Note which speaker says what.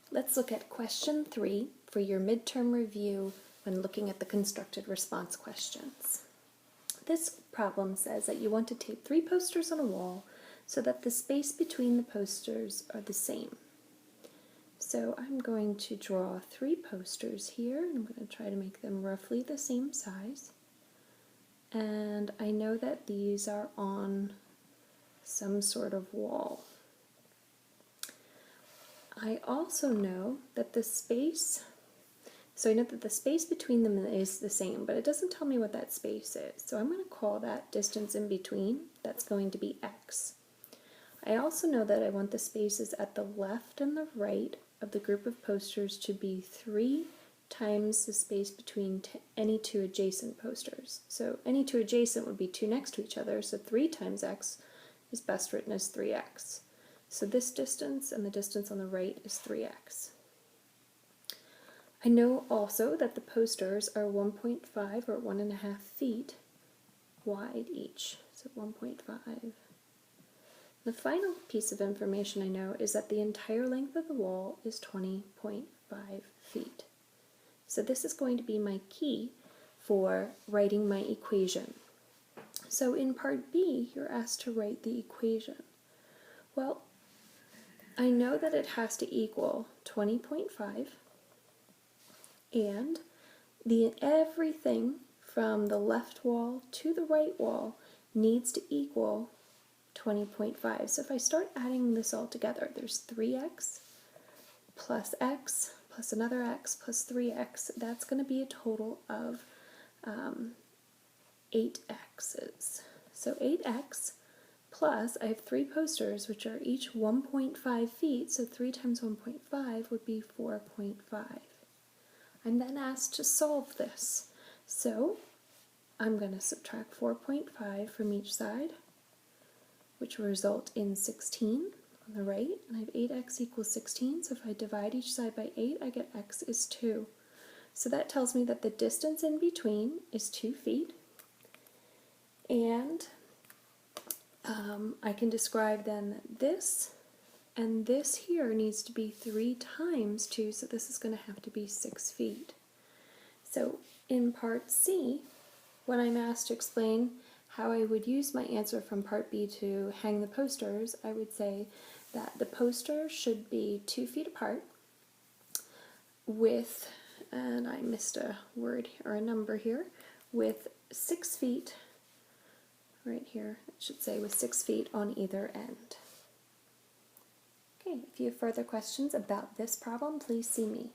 Speaker 1: Let's look at question 3 for your midterm review when looking at the constructed response questions. This problem says that you want to tape 3 posters on a wall so that the space between the posters are the same. So I'm going to draw 3 posters here, and I'm going to try to make them roughly the same size. And I know that these are on some sort of wall. I also know that the space, so I know that the space between them is the same, but it doesn't tell me what that space is. So I'm going to call that distance in between. That's going to be x. I also know that I want the spaces at the left and the right of the group of posters to be 3 times the space between any 2 adjacent posters. So any 2 adjacent would be 2 next to each other, so 3 times x is best written as 3x. So this distance and the distance on the right is 3x. I know also that the posters are 1.5 or 1.5 feet wide each, so 1.5. The final piece of information I know is that the entire length of the wall is 20.5 feet. So this is going to be my key for writing my equation. So in part B, you're asked to write the equation. Well, I know that it has to equal 20.5, and everything from the left wall to the right wall needs to equal 20.5. So if I start adding this all together, there's 3x plus another x plus 3x. That's going to be a total of 8 x's. So 8x plus, I have 3 posters which are each 1.5 feet, so 3 times 1.5 would be 4.5. I'm then asked to solve this. So I'm going to subtract 4.5 from each side, which will result in 16 on the right, and I have 8x equals 16, so if I divide each side by 8, I get x is 2. So that tells me that the distance in between is 2 feet, and I can describe then that this and this here needs to be 3 times 2, so this is going to have to be 6 feet. So in part C, when I'm asked to explain how I would use my answer from part B to hang the posters, I would say that the posters should be 2 feet apart with, and I missed a word or a number here, with 6 feet right here, it should say with 6 feet on either end. Okay, if you have further questions about this problem, please see me.